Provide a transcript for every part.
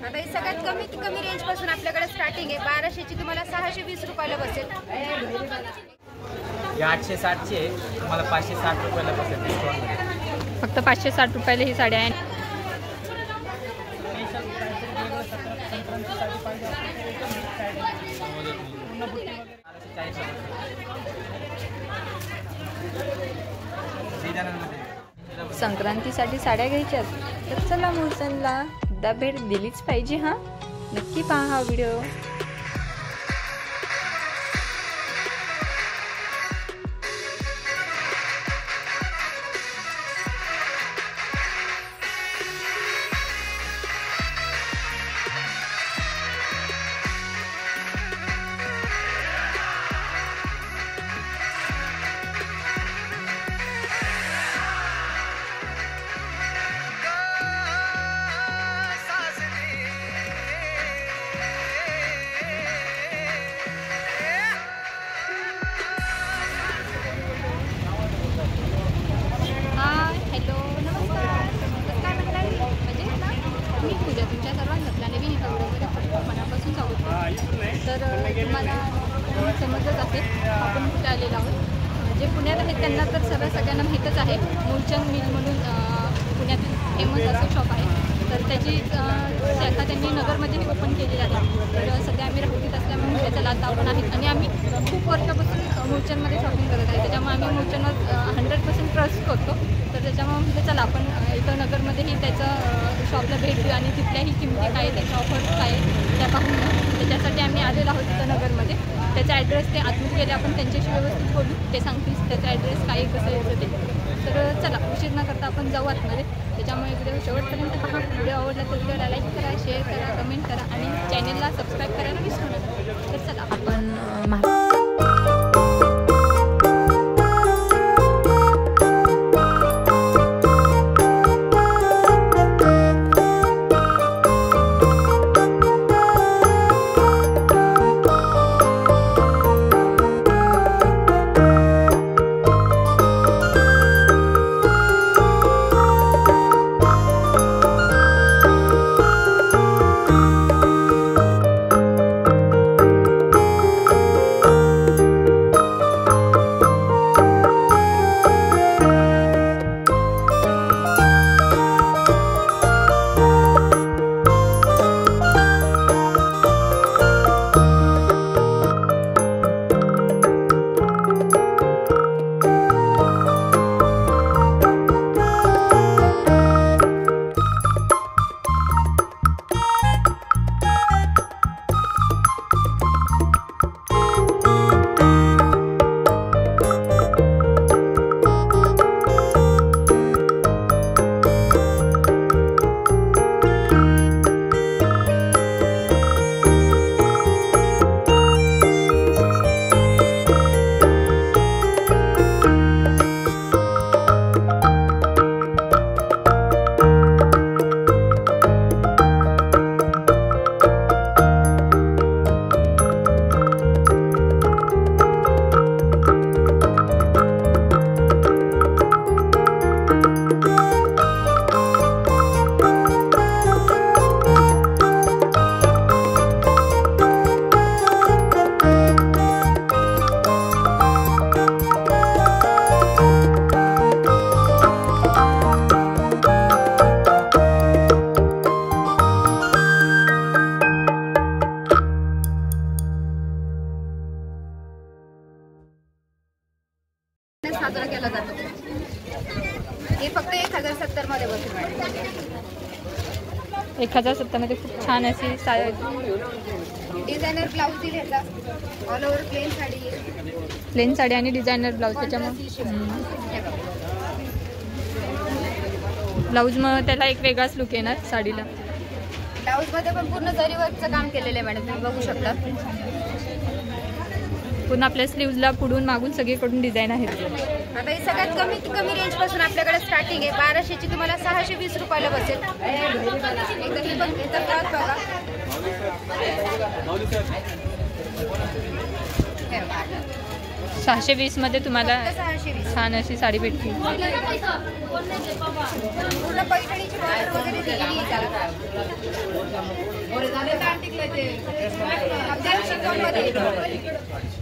आता ही सगळ्यात कमी रेंज पासून आपल्याकडे स्टार्टिंग आहे. 1200 ची तुम्हाला 620 रुपयाला बसेल. या 860 ची तुम्हाला 560 रुपयाला बसेल डिस्काउंट. फक्त 560 रुपयाला ही साडी आहे. संक्रांतीसाठी साड्या घ्यायच्यात तर चला मुलचंदला एकदा भेट दिलीच पाहिजे. हां, नक्की पहा हा व्हिडिओ. तुमच्या सर्वांना नवीन मनापासून सांगतो. तर तुम्हाला समजत असेल आपण कुठे आलेलो आहोत. जे पुण्यात आहेत त्यांना तर सगळ्यांना माहीतच आहे. मूलचंद मिल म्हणून पुण्यातील फेमस असं शॉप आहे. तर त्याची शाखा त्यांनी नगरमध्येही ओपन केलेली आहे. तर सध्या आम्ही राहुरीत असल्यामुळे त्याला आता आपण आहेत आणि आम्ही खूप वर्षापासून मूलचंदमध्ये शॉपिंग करत आहे. त्याच्यामुळे आम्ही मूलचंदवर 100% ट्रस्ट करतो. तर त्याच्यामुळे म्हणजे चला आपण इथं नगरमध्येही त्याचं शॉपला भेट देऊ आणि तिथल्याही किमती काय त्याच्या ऑफर्स काय त्या पाहून. त्याच्यासाठी आम्ही आलेलो आहोत तिथं नगरमध्ये. त्याचा ॲड्रेस ते आतमध्ये गेले आपण त्यांच्याशी व्यवस्थित बोलू. ते सांगतील त्याचा ॲड्रेस काय कसं यायचं ते. तर चला उशीर न करता आपण जाऊ आतमध्ये. त्याच्यामुळे व्हिडिओ शेवटपर्यंत पहा. व्हिडिओ आवडला तर व्हिडिओला लाईक करा, शेअर करा, कमेंट करा आणि चॅनलला सबस्क्राईब करायला विसरू नका. तर चला आपण साजरा केला जातो. हे फक्त 1070 मध्ये बसेल मॅडम. 1070 मध्ये खूप छान अशी डिझायनर ब्लाउज दिलेला. ऑल ओव्हर प्लेन साडी आणि डिझायनर ब्लाउज. त्याच्यामुळे ब्लाउज मग त्याला एक वेगळाच लुक येणार साडीला. ब्लाउज मध्ये पण पूर्ण जरी वर्कचं काम केलेलं आहे मॅडम, तुम्ही बघू शकता. पूर्ण आपल्या स्लीव्हजला पुढून मागून सगळीकडून डिझाईन आहेत. आता ही सगळ्यात कमी रेंज पासून आपल्याकडे स्टार्टिंग आहे. 1200 ची तुम्हाला 620 रुपयाला बसेल. एकदा ही पण घेता क्लॉथ बघा. 620 मध्ये तुम्हाला छान अशी साडी भेटते. पूर्ण पैठणीची बॉर्डर वगैरे दिलेली आहे.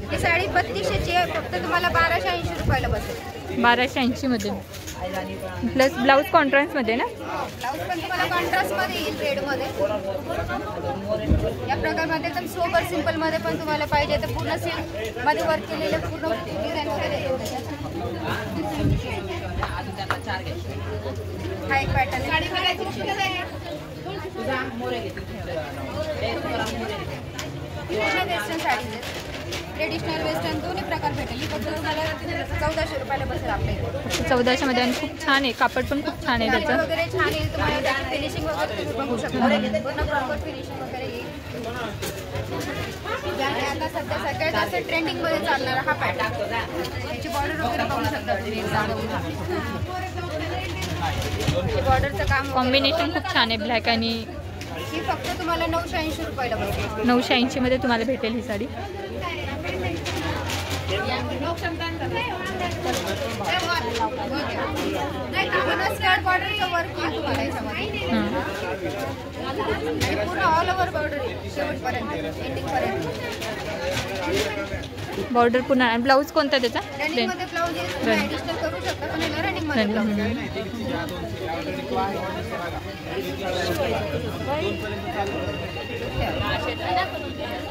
ही साडी 3200ची आहे, फक्त तुम्हाला 1280 रुपयाला बसेल. 1280 मध्ये प्लस ब्लाऊज कॉन्ट्रास्टमध्ये ना. ब्लाऊज पण तुम्हाला कॉन्ट्रास्टमध्ये येईल, रेडमध्ये. या प्रकारमध्ये एकदम सोबर सिम्पलमध्ये पण तुम्हाला पाहिजे तर पूर्ण सिल्कमध्ये वर्क केलेले पूर्ण डिझाईन वगैरे येईल. हा एक पॅटर्न आहे. वेस्टर्न साडीज आहेत, ट्रेडिशनल वेस्टर्न दोन्ही प्रकार भेटेल. ही फक्त तुम्हाला 1400 रुपयाला बसेल आपल्या इथे. 1400 मध्ये आणि खूप छान आहे, कापड पण खूप छान आहे त्याचं वगैरे छान येईल तुम्हाला. त्याची फिनिशिंग वगैरे तुम्ही बघू शकता, पूर्ण प्रॉपर फिनिशिंग वगैरे येईल. आता सध्या सगळ्यात जास्त ट्रेंडिंगमध्ये चालणारा हा पॅटर्न. याची बॉर्डर वगैरे बघू शकता तुम्ही. बॉर्डरचं काम कॉम्बिनेशन खूप छान आहे, ब्लॅक आणि ही फक्त तुम्हाला 980 रुपयाला बसेल. 980 मध्ये तुम्हाला भेटेल ही साडी. स्कर्ट बॉर्डरचं वर्क आहे तुम्हाला याच्यामध्ये, आणि पूर्ण ऑल ओव्हर बॉर्डर आहे शेवटपर्यंत, एंडिंगपर्यंत. बॉर्डर पुन्हा. ब्लाऊज कोणता त्याचा? रनिंगमध्ये ब्लाऊज ॲडिशनल करू शकता, पण याला रनिंगमध्ये ब्लाऊज.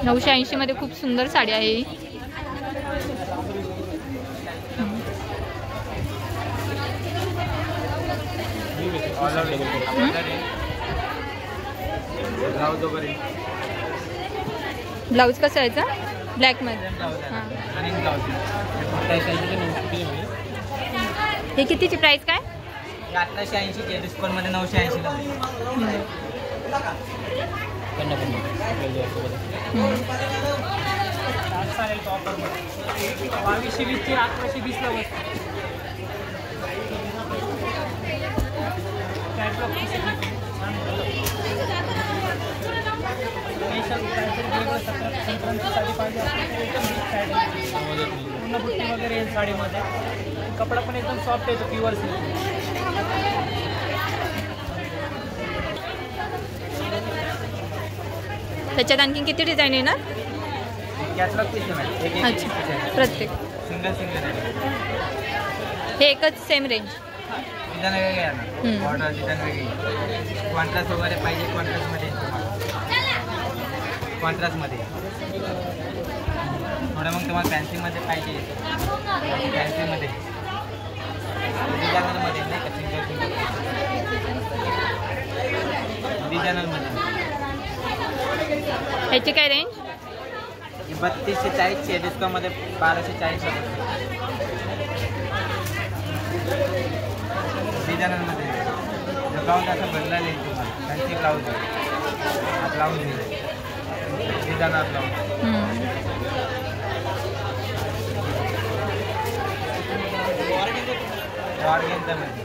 980 मध्ये खूप सुंदर साडी आहे ही. ब्लाऊज कसं यायचा? ब्लॅक मध्ये. हे कितीची प्राइस काय? 1880 डिस्काउंट मध्ये 980 ला. 2220 ची 1820 ला बसते. पूर्ण बुट्टी वगैरे येईल साडीमध्ये. कपडा पण एकदम सॉफ्ट येतो, प्युअर सिल्क. त्याच्यात आणखी किती डिझाईन आहे ना? अच्छा, प्रत्येक सिंगल हे एकच सेम रेंज. डिझाईन वेगळे आहे ना, ऑर्डर डिझाईन वेगळी. कॉन्ट्रास्ट वगैरे पाहिजे, कॉन्ट्रास्टमध्ये थोडं मग तुम्हाला फॅन्सीमध्ये पाहिजे, फॅन्सीमध्ये डिझायनरमध्ये नाही का, सिंगल डिझायनरमध्ये. ह्याची काय रेंज? 3240 ची, डिस्काउंटमध्ये 1240 डिझायनरमध्ये. ब्लाऊज असं बदलायला येईल तुम्हाला, फॅन्सी ब्लाऊज आहे, ब्लाऊज आहे डिझायनर ब्लाऊज. ऑर्गेन्झामध्ये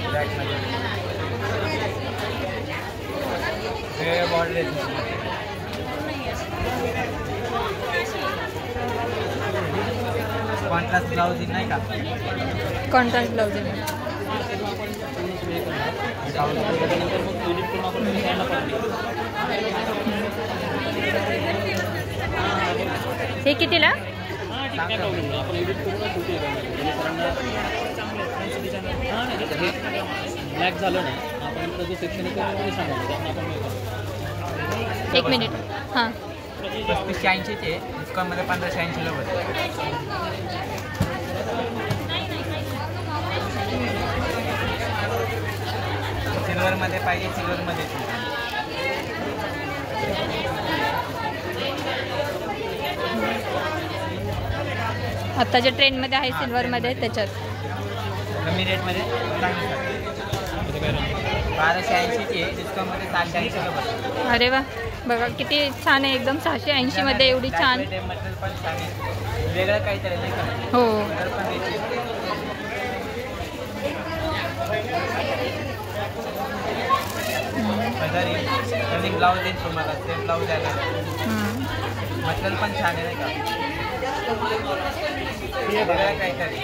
ब्लॅकमध्ये वेगळे बॉर्डर आहेत. कॉन्ट्रास्ट ब्लाऊज नाही का, कॉन्ट्रास्ट ब्लाऊज आहे. हे कितीला? ब्लॅक झालं ना आपण सेक्शन. 1 मिनिट. हां, 3580 चे, डिस्काउंटमध्ये 1580 ला बसते. सिल्वरमध्ये पाहिजे, सिल्वरमध्ये. आत्ताच्या ट्रेंडमध्ये आहे सिल्वरमध्ये, त्याच्यात कमी रेटमध्ये 1280 ची, डिस्काउंटमध्ये 780 ला बसते. अरे वा, बघा किती छान आहे, एकदम 680 मध्ये एवढी छान. मटेरियल पण छान आहे, वेगळं काहीतरी नाही का. हो, रनिंग ब्लाऊज देईल तुम्हाला, सेम ब्लाऊज आहे. मटेरियल पण छान आहे नाही का, वेगळं काहीतरी.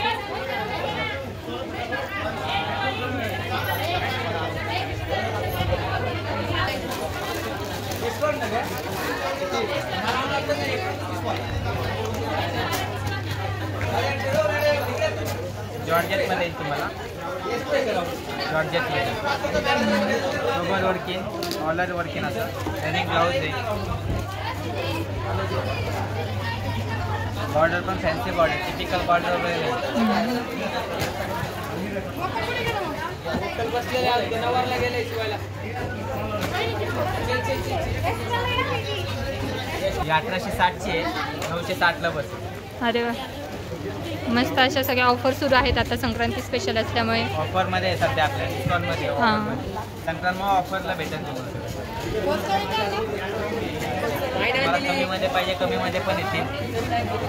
जॉर्जेटमध्ये येईल तुम्हाला, जॉर्जेटमध्ये सोबर वर्किंग, ऑलर वर्किंग असं रनिंग ब्लाऊज आहे. बॉर्डर पण फॅन्सी बॉर्डर, टिपिकल बॉर्डर वगैरे ही 1860ची आहे, 960ला बसेल. अरे वा, मस्त. अशा सगळ्या ऑफर सुरू आहेत आता संक्रांती स्पेशल असल्यामुळे. ऑफरमध्ये आहे सध्या आपल्या डिस्काउंटमध्ये. हां, संक्रांत मग ऑफरला भेटेल तुम्हाला कमीमध्ये पाहिजे, कमीमध्ये पण येतील.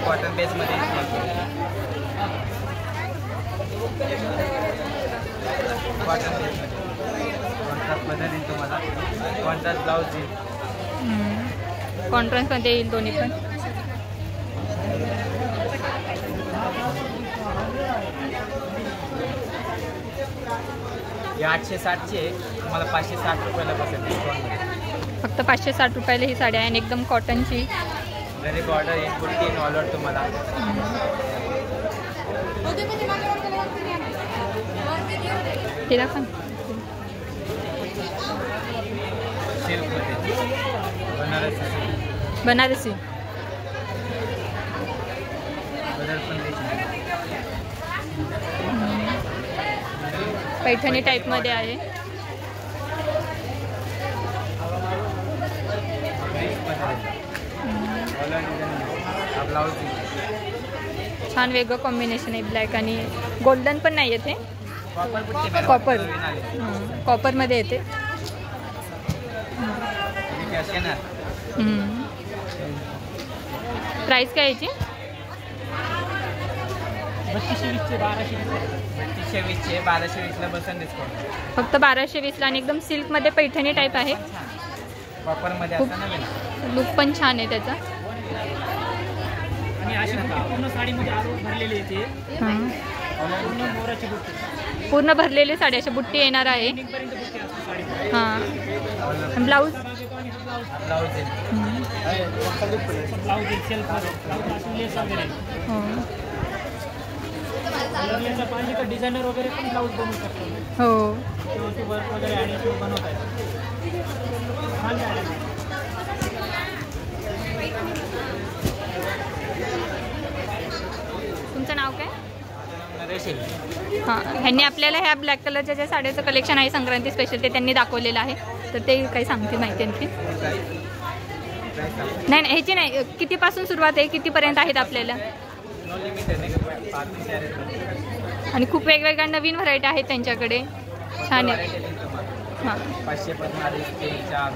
कॉटन बेसमध्ये कॉटन बेसमध्ये कॉन्ट्रास्टमध्ये येईल तुम्हाला. कॉन्ट्रास्ट ब्लाऊज येईल, कॉन्ट्रास्टमध्ये येईल दोन्ही पण. ही 860ची आहे, तुम्हाला 560 रुपयाला बसेल डिस्काउंटमध्ये. फक्त 560 रुपयाला ही साडी आहे आणि एकदम कॉटनची. जरी बॉर्डर एक कुर्ती ऑलर तुम्हाला. तिला पण सिल्कमध्ये बनारसी सिल्क, बनारसी. बदल पण पैठणी टाईपमध्ये आहे. ब्लाऊज छान वेगळं कॉम्बिनेशन आहे, ब्लॅक आणि गोल्डन पण नाही येते, कॉपर. कॉपरमध्ये येते. प्राईस काय याची? 3220 1220ला बसेल डिस्काउंट. फक्त 1220ला आणि एकदम सिल्कमध्ये पैठणी टाईप आहे. कॉपरमध्ये असं नवीन लुक पण छान आहे त्याचा. आणि अशी पूर्ण साडीमध्ये आरोप भरलेली येते. पूर्ण मोराची बुट्टी, पूर्ण भरलेली साडी अशी बुट्टी येणार आहे. पर्यंत बुट्टी असते साडी. हां, ब्लाऊज ब्लाऊज ब्लाऊज सेल्फ लेस वगैरे. याचा पाहिजे तर डिझायनर वगैरे पण ब्लाऊज बनवू शकतो. हो, वर्क वगैरे आणि बनवत आहे. तुमचं नाव काय? नरेश. हां, ह्यांनी आपल्याला ह्या ब्लॅक कलरच्या ज्या साड्याचं कलेक्शन आहे संक्रांती स्पेशल ते त्यांनी दाखवलेलं आहे. तर ते काही सांगते माहिती आणखी? नाही, ह्याची नाही. कितीपासून सुरुवात आहे, कितीपर्यंत आहेत आपल्याला? आणि खूप वेगवेगळ्या नवीन व्हरायटी आहेत त्यांच्याकडे. छान आहे. हां, 550 ते 4